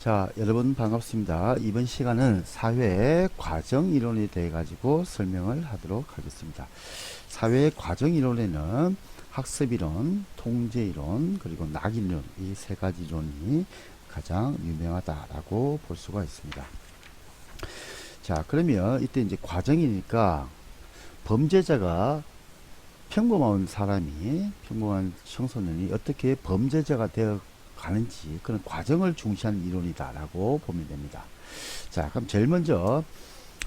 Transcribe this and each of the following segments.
자, 여러분 반갑습니다. 이번 시간은 사회 과정 이론에 대해 가지고 설명을 하도록 하겠습니다. 사회 과정 이론에는 학습 이론, 통제 이론, 그리고 낙인 이론, 이 세 가지 이론이 가장 유명하다라고 볼 수가 있습니다. 자, 그러면 이때 이제 과정이니까 범죄자가 평범한 사람이, 평범한 청소년이 어떻게 범죄자가 되어 가는지 그런 과정을 중시하는 이론이다라고 보면 됩니다. 자, 그럼 제일 먼저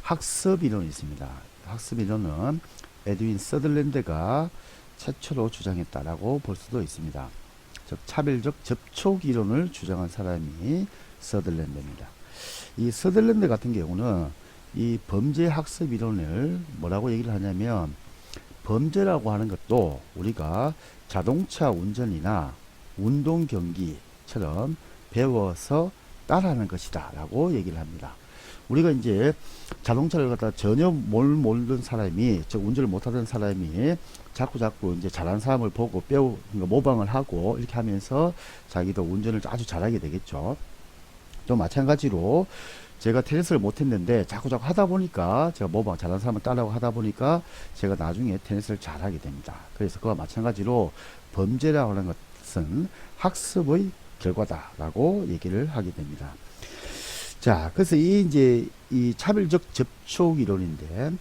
학습 이론이 있습니다. 학습 이론은 에드윈 서들랜드가 최초로 주장했다라고 볼 수도 있습니다. 즉 차별적 접촉 이론을 주장한 사람이 서들랜드입니다. 이 서들랜드 같은 경우는 이 범죄 학습 이론을 뭐라고 얘기를 하냐면, 범죄라고 하는 것도 우리가 자동차 운전이나 운동 경기처럼 배워서 따라하는 것이다 라고 얘기를 합니다. 우리가 이제 자동차를 갖다 전혀 모르는 사람이, 즉 운전을 못하던 사람이 자꾸 이제 잘하는 사람을 보고 모방을 하고 이렇게 하면서 자기도 운전을 아주 잘하게 되겠죠. 또 마찬가지로 제가 테니스를 못했는데 자꾸 하다 보니까, 제가 모방 잘하는 사람을 따라하고 하다 보니까 제가 나중에 테니스를 잘하게 됩니다. 그래서 그와 마찬가지로 범죄라고 하는 것은 학습의 결과다라고 얘기를 하게 됩니다. 자, 그래서 이 차별적 접촉 이론인데,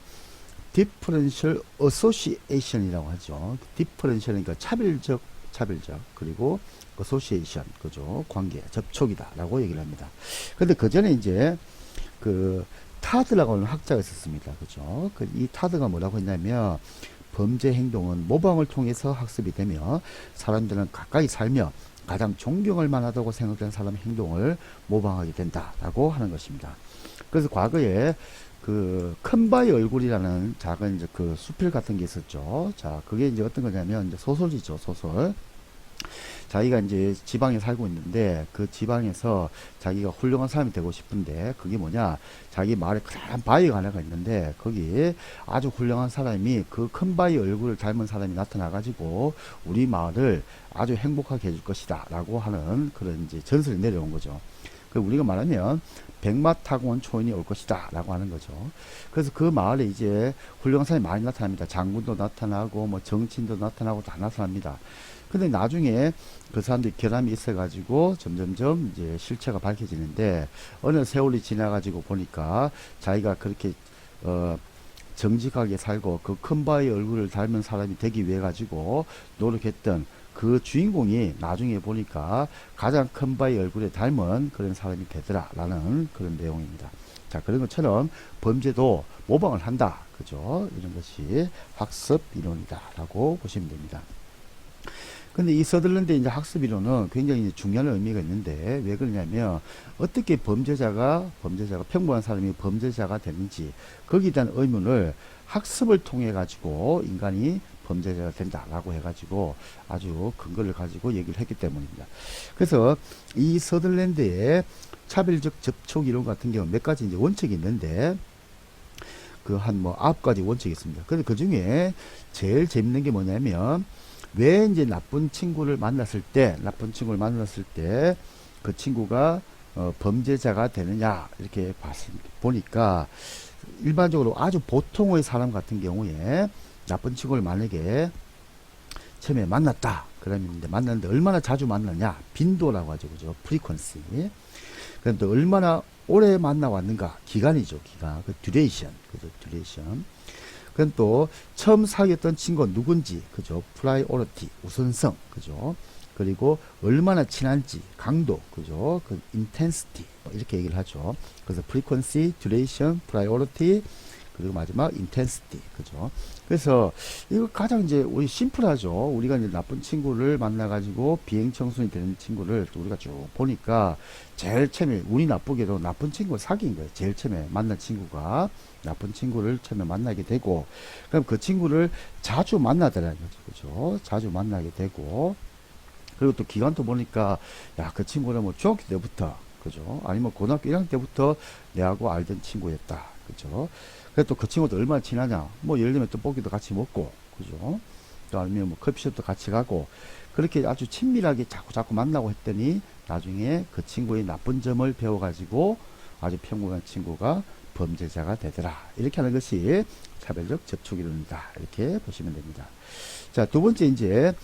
differential association이라고 하죠. differential이니까 차별적, 그리고 association, 그죠? 관계, 접촉이다라고 얘기를 합니다. 근데 그 전에 이제 그 타드라고 하는 학자가 있었습니다. 그죠? 이 타드가 뭐라고 했냐면, 범죄 행동은 모방을 통해서 학습이 되며 사람들은 가까이 살며 가장 존경할 만하다고 생각되는 사람의 행동을 모방하게 된다라고 하는 것입니다. 그래서 과거에 그 큰바위 얼굴이라는 작은 이제 그 수필 같은 게 있었죠. 자, 그게 이제 어떤 거냐면 이제 소설이죠, 소설. 자기가 이제 지방에 살고 있는데 그 지방에서 자기가 훌륭한 사람이 되고 싶은데, 그게 뭐냐, 자기 마을에 큰 바위가 하나가 있는데 거기 아주 훌륭한 사람이, 그 큰 바위 얼굴을 닮은 사람이 나타나 가지고 우리 마을을 아주 행복하게 해줄 것이다 라고 하는 그런 이제 전설이 내려온 거죠. 그 우리가 말하면 백마 타고 온 초인이 올 것이다 라고 하는 거죠. 그래서 그 마을에 이제 훌륭한 사람이 많이 나타납니다. 장군도 나타나고 뭐 정치인도 나타나고 다 나타납니다. 근데 나중에 그 사람들이 결함이 있어가지고 점점점 이제 실체가 밝혀지는데, 어느 세월이 지나가지고 보니까 자기가 그렇게 정직하게 살고 그 큰 바위 얼굴을 닮은 사람이 되기 위해 가지고 노력했던 그 주인공이 나중에 보니까 가장 큰 바위 얼굴에 닮은 그런 사람이 되더라 라는 그런 내용입니다. 자, 그런 것처럼 범죄도 모방을 한다, 그죠? 이런 것이 학습 이론이다 라고 보시면 됩니다. 근데 이 서들랜드 이제 학습 이론은 굉장히 중요한 의미가 있는데, 왜 그러냐면 어떻게 범죄자가 평범한 사람이 범죄자가 되는지, 거기에 대한 의문을 학습을 통해 가지고 인간이 범죄자가 된다라고 해가지고 아주 근거를 가지고 얘기를 했기 때문입니다. 그래서 이 서들랜드의 차별적 접촉 이론 같은 경우 몇 가지 이제 원칙이 있는데, 그 한 뭐 9가지 원칙이 있습니다. 근데 그 중에 제일 재밌는 게 뭐냐면, 왜 이제 나쁜 친구를 만났을 때 그 친구가 범죄자가 되느냐, 이렇게 보니까 일반적으로 아주 보통의 사람 같은 경우에 나쁜 친구를 만약에 처음에 만났다 그러면, 이제 만났는데 얼마나 자주 만나냐, 빈도라고 하죠, 그죠? 프리퀀시. 그런데 얼마나 오래 만나왔는가, 기간이죠, 기간. 그 듀레이션, 그죠? 듀레이션. 그건 또 처음 사귀었던 친구 누군지, 그죠? 프라이오리티, 우선성, 그죠? 그리고 얼마나 친한지, 강도, 그죠? 그 인텐시티, 이렇게 얘기를 하죠. 그래서 frequency, duration, priority, 그리고 마지막 intensity, 그죠? 그래서 이거 가장 이제 우리 심플하죠. 우리가 이제 나쁜 친구를 만나가지고 비행 청순이 되는 친구를 우리가 쭉 보니까 제일 처음에 운이 나쁘게도 나쁜 친구를 사귄 거예요. 제일 처음에 만난 친구가 나쁜 친구를 처음에 만나게 되고, 그럼 그 친구를 자주 만나더라는 거죠. 그죠? 자주 만나게 되고, 그리고 또 기간도 보니까, 야, 그 친구는 뭐 중학교 때부터, 그죠? 아니면 고등학교 1학년 때부터 내하고 알던 친구였다. 그죠? 그래도 또 그 친구도 얼마나 친하냐? 뭐 예를 들면 떡볶이도 같이 먹고, 그죠? 또 아니면 뭐 커피숍도 같이 가고, 그렇게 아주 친밀하게 자꾸 만나고 했더니 나중에 그 친구의 나쁜 점을 배워가지고 아주 평범한 친구가 범죄자가 되더라. 이렇게 하는 것이 차별적 접촉 이론이다. 이렇게 보시면 됩니다. 자, 두 번째 이제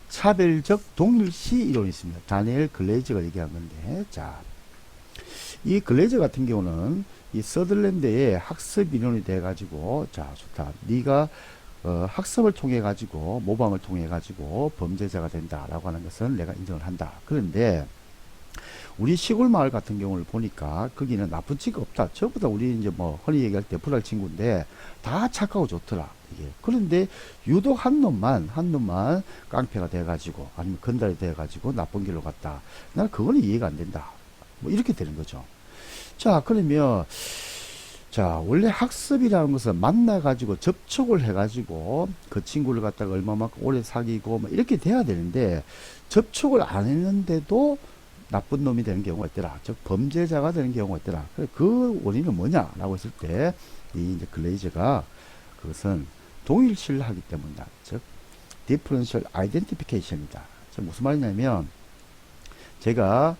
차별적 동일시 이론이 있습니다. 다니엘 글레이저가 얘기한 건데, 자, 이 글레이저 같은 경우는 이 서들랜드의 학습 이론이 돼 가지고, 자, 좋다. 네가 학습을 통해 가지고 모방을 통해 가지고 범죄자가 된다라고 하는 것은 내가 인정을 한다. 그런데 우리 시골 마을 같은 경우를 보니까 거기는 나쁜 친구가 없다. 전부 다 우리 이제 뭐 흔히 얘기할 때 불알 친구인데 다 착하고 좋더라. 이게. 그런데 유독 한 놈만 깡패가 돼가지고 아니면 건달이 돼가지고 나쁜 길로 갔다. 나는 그거는 이해가 안 된다. 뭐 이렇게 되는 거죠. 자, 그러면 자, 원래 학습이라는 것은 만나가지고 접촉을 해가지고 그 친구를 갖다가 얼마만큼 오래 사귀고 뭐 이렇게 돼야 되는데 접촉을 안 했는데도 나쁜 놈이 되는 경우가 있더라. 즉, 범죄자가 되는 경우가 있더라. 그 원인은 뭐냐라고 했을 때, 이 이제 글레이저가 그것은 동일시를 하기 때문이다. 즉, differential identification이다. 즉, 무슨 말이냐면, 제가,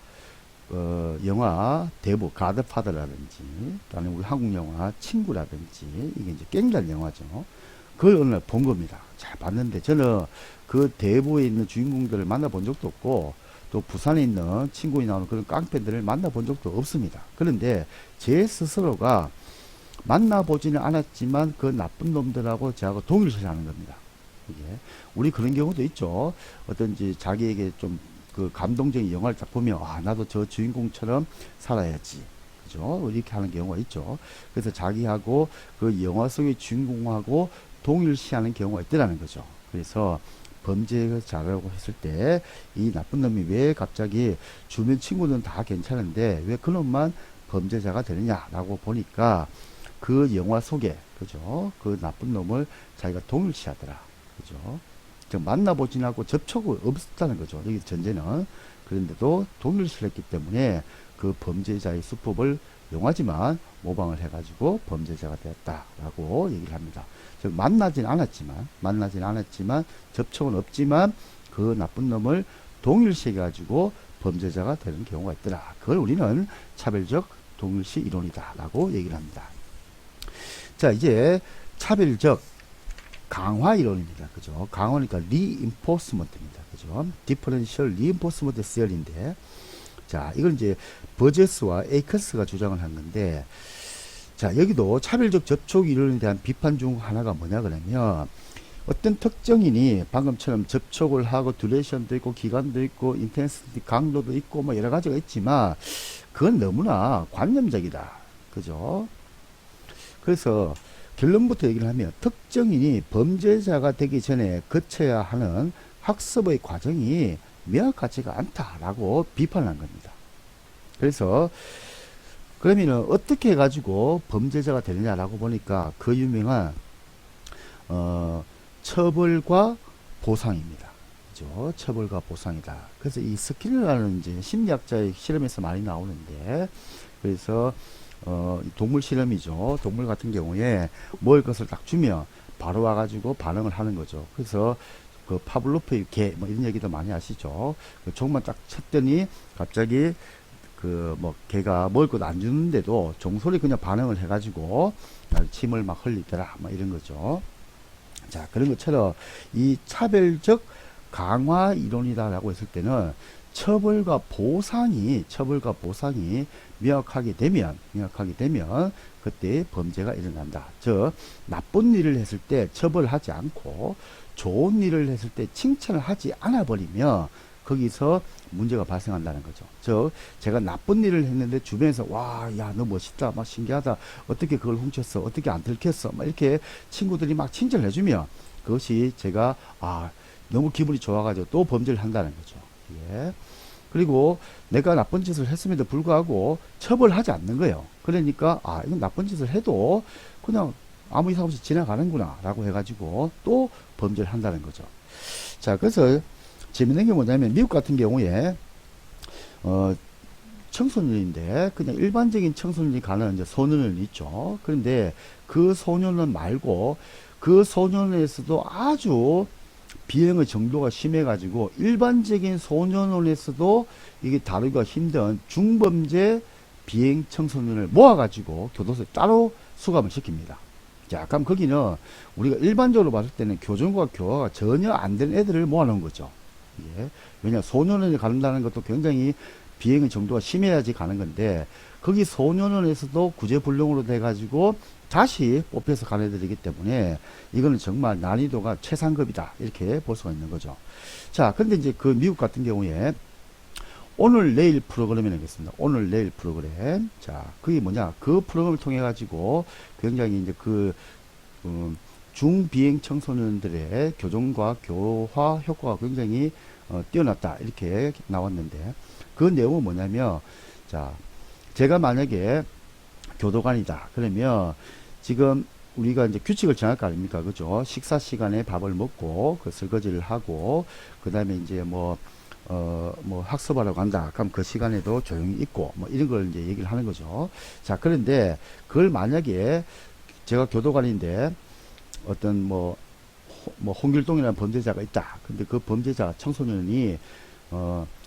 영화 대부, 가드파더라든지, 또는 우리 한국 영화 친구라든지, 이게 이제 갱단 영화죠. 그걸 오늘 본 겁니다. 잘 봤는데, 저는 그 대부에 있는 주인공들을 만나본 적도 없고, 또 부산에 있는 친구이 나오는 그런 깡패들을 만나본 적도 없습니다. 그런데 제 스스로가 만나보지는 않았지만 그 나쁜 놈들하고 저하고 동일시하는 겁니다. 이게 우리 그런 경우도 있죠. 어떤지 자기에게 좀 그 감동적인 영화를 딱 보면 아 나도 저 주인공처럼 살아야지. 그죠? 이렇게 하는 경우가 있죠. 그래서 자기하고 그 영화 속의 주인공하고 동일시하는 경우가 있더라는 거죠. 그래서 범죄자라고 했을 때 이 나쁜 놈이 왜 갑자기 주변 친구들은 다 괜찮은데 왜 그놈만 범죄자가 되느냐라고 보니까 그 영화 속에 그죠 그 나쁜 놈을 자기가 동일시하더라. 그죠? 즉 만나보진 않고 접촉이 없었다는 거죠. 여기 전제는. 그런데도 동일시를 했기 때문에 그 범죄자의 수법을 용하지만 모방을 해가지고 범죄자가 되었다라고 얘기를 합니다. 즉 만나진 않았지만 접촉은 없지만 그 나쁜 놈을 동일시해 가지고 범죄자가 되는 경우가 있더라. 그걸 우리는 차별적 동일시 이론이다라고 얘기를 합니다. 자, 이제 차별적 강화 이론입니다. 그죠? 강화니까 reinforcement입니다. 그죠? differential reinforcement theory인데, 자, 이건 이제 버제스와 에이커스가 주장을 한 건데, 자, 여기도 차별적 접촉 이론에 대한 비판 중 하나가 뭐냐 그러면 어떤 특정인이 방금처럼 접촉을 하고 듀레이션도 있고 기간도 있고 인텐시티 강도도 있고 뭐 여러 가지가 있지만 그건 너무나 관념적이다. 그죠? 그래서 결론부터 얘기를 하면 특정인이 범죄자가 되기 전에 거쳐야 하는 학습의 과정이 명확하지가 않다라고 비판한 겁니다. 그래서 그러면은 어떻게 해가지고 범죄자가 되느냐라고 보니까 그 유명한 처벌과 보상입니다. 그죠? 처벌과 보상이다. 그래서 이 스킬러라는 이제 심리학자의 실험에서 많이 나오는데 그래서 동물 실험이죠. 동물 같은 경우에 먹을 것을 딱 주면 바로 와가지고 반응을 하는 거죠. 그래서 그 파블로프의 개 뭐 이런 얘기도 많이 하시죠. 그 종만 딱 쳤더니 갑자기 그 뭐 개가 먹을 것 안 주는데도 종소리 그냥 반응을 해가지고 침을 막 흘리더라 뭐 이런 거죠. 자, 그런 것처럼 이 차별적 강화 이론이다라고 했을 때는 처벌과 보상이 명확하게 되면 그때 범죄가 일어난다. 즉 나쁜 일을 했을 때 처벌하지 않고 좋은 일을 했을 때 칭찬을 하지 않아 버리면 거기서 문제가 발생한다는 거죠. 즉 제가 나쁜 일을 했는데 주변에서 와, 야, 너 멋있다, 막 신기하다, 어떻게 그걸 훔쳤어, 어떻게 안 들켰어, 막 이렇게 친구들이 막 칭찬을 해주면 그것이 제가 너무 기분이 좋아가지고 또 범죄를 한다는 거죠. 예. 그리고 내가 나쁜 짓을 했음에도 불구하고 처벌하지 않는 거예요. 그러니까 이건 나쁜 짓을 해도 그냥 아무 이상 없이 지나가는구나 라고 해가지고 또 범죄를 한다는 거죠. 자, 그래서 재밌는 게 뭐냐면 미국 같은 경우에 청소년인데 그냥 일반적인 청소년이 가는 이제 소년은 있죠. 그런데 그 소년은 말고 그 소년에서도 아주 비행의 정도가 심해가지고 일반적인 소년원에서도 이게 다루기가 힘든 중범죄 비행 청소년을 모아가지고 교도소에 따로 수감을 시킵니다. 자, 그럼 거기는 우리가 일반적으로 봤을 때는 교정과 교화가 전혀 안 된 애들을 모아놓은 거죠. 예. 왜냐, 소년원에 간다는 것도 굉장히 비행의 정도가 심해야지 가는 건데, 거기 소년원에서도 구제불능으로 돼가지고 다시 뽑혀서 가는 애들이기 때문에 이거는 정말 난이도가 최상급이다. 이렇게 볼 수가 있는 거죠. 자, 근데 이제 그 미국 같은 경우에 오늘 내일 프로그램이 있겠습니다. 오늘 내일 프로그램. 자, 그게 뭐냐? 그 프로그램을 통해 가지고 굉장히 이제 중비행 청소년들의 교정과 교화 효과가 굉장히 뛰어났다. 이렇게 나왔는데 그 내용은 뭐냐면, 자, 제가 만약에 교도관이다. 그러면 지금 우리가 이제 규칙을 정할 거 아닙니까? 그죠? 식사 시간에 밥을 먹고 그 설거지를 하고 그 다음에 이제 뭐 학습하러 간다. 그럼 그 시간에도 조용히 있고, 뭐, 이런 걸 이제 얘기를 하는 거죠. 자, 그런데, 그걸 만약에, 제가 교도관인데, 어떤 홍길동이라는 범죄자가 있다. 근데 그 범죄자 청소년이,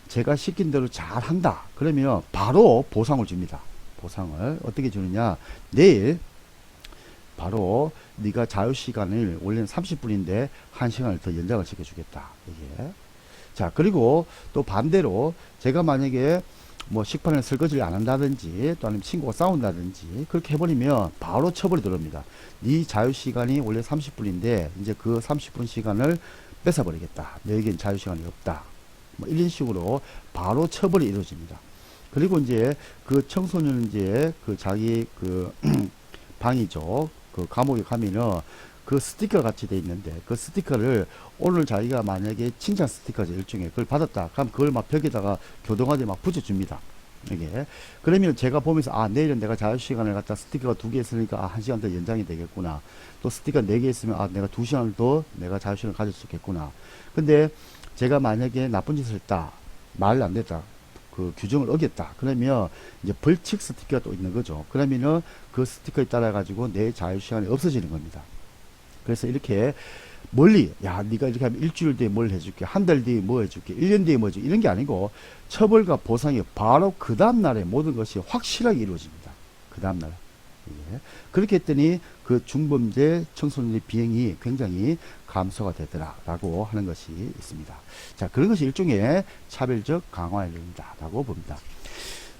제가 시킨 대로 잘 한다. 그러면 바로 보상을 줍니다. 보상을. 어떻게 주느냐. 내일, 바로, 네가 자유시간을 원래는 30분인데, 1시간을 더 연장을 시켜주겠다. 이게. 자, 그리고 또 반대로 제가 만약에 뭐 식판에 설거지를 안 한다든지 또 아니면 친구가 싸운다든지 그렇게 해버리면 바로 처벌이 들어옵니다. 네 자유시간이 원래 30분인데 이제 그 30분 시간을 뺏어버리겠다. 너에겐 자유시간이 없다. 뭐 이런 식으로 바로 처벌이 이루어집니다. 그리고 이제 그 청소년 이제 그 자기 그 방이죠. 그 감옥에 가면은 그 스티커 같이 돼 있는데 그 스티커를 오늘 자기가 만약에 칭찬 스티커죠, 일종의 그걸 받았다. 그럼 그걸 막 벽에다가 교도관이 막 붙여줍니다. 이게 그러면 제가 보면서 내일은 내가 자유시간을 갖다 스티커가 2개 있으니까 1시간 더 연장이 되겠구나. 또 스티커 4개 있으면 내가 2시간을 더 내가 자유시간을 가질 수 있겠구나. 근데 제가 만약에 나쁜 짓을 했다, 말 안 됐다, 그 규정을 어겼다. 그러면 이제 벌칙 스티커가 또 있는 거죠. 그러면은 그 스티커에 따라 가지고 내 자유시간이 없어지는 겁니다. 그래서 이렇게 멀리, 야, 네가 이렇게 하면 일주일 뒤에 뭘 해줄게, 한 달 뒤에 뭐 해줄게, 1년 뒤에 뭐 해줄게, 이런 게 아니고 처벌과 보상이 바로 그 다음날에 모든 것이 확실하게 이루어집니다. 그 다음날. 예. 그렇게 했더니 그 중범죄 청소년의 비행이 굉장히 감소가 되더라라고 하는 것이 있습니다. 자, 그런 것이 일종의 차별적 강화 이론이다라고 봅니다.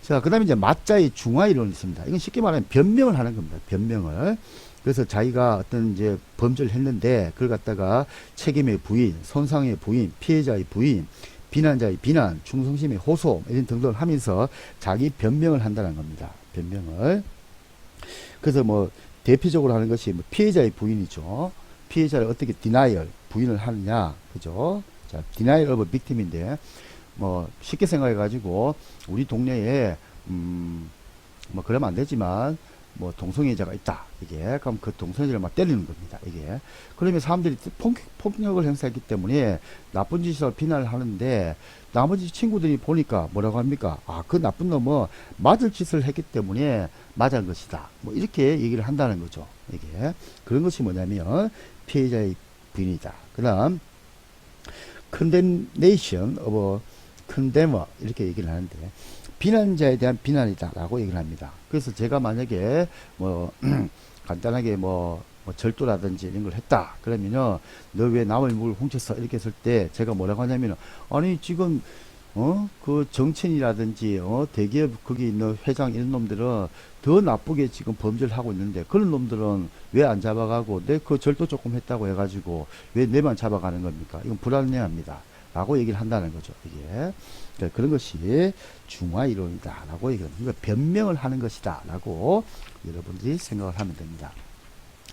자, 그 다음에 이제 맞자의 중화 이론이 있습니다. 이건 쉽게 말하면 변명을 하는 겁니다. 변명을. 그래서 자기가 어떤 이제 범죄를 했는데 그걸 갖다가 책임의 부인, 손상의 부인, 피해자의 부인, 비난자의 비난, 충성심의 호소 이런 등등을 하면서 자기 변명을 한다는 겁니다. 변명을. 그래서 뭐 대표적으로 하는 것이 뭐 피해자의 부인이죠. 피해자를 어떻게 denial, 부인을 하느냐, 그죠? 자, denial of victim인데 뭐 쉽게 생각해 가지고 우리 동네에 뭐 그러면 안 되지만 뭐 동성애자가 있다. 이게 그럼 그 동성애자를 막 때리는 겁니다. 이게 그러면 사람들이 폭력을 행사했기 때문에 나쁜 짓을 비난을 하는데 나머지 친구들이 보니까 뭐라고 합니까? 그 나쁜 놈은 맞을 짓을 했기 때문에 맞은 것이다. 뭐 이렇게 얘기를 한다는 거죠. 이게 그런 것이 뭐냐면 피해자의 부인이다. 그다음 condemnation of condemner 이렇게 얘기를 하는데 비난자에 대한 비난이다 라고 얘기를 합니다. 그래서 제가 만약에 뭐 간단하게 뭐 절도라든지 이런 걸 했다 그러면은 너 왜 남의 물을 훔쳤어 이렇게 했을 때 제가 뭐라고 하냐면은 아니 지금 그 정치인이라든지 대기업 거기 있는 회장 이런 놈들은 더 나쁘게 지금 범죄를 하고 있는데 그런 놈들은 왜 안 잡아가고 내 그 절도 조금 했다고 해가지고 왜 내만 잡아가는 겁니까? 이건 불합리합니다 라고 얘기를 한다는 거죠. 이게 그런 것이 중화 이론이다 라고 얘기합니다. 변명을 하는 것이다 라고 여러분들이 생각을 하면 됩니다.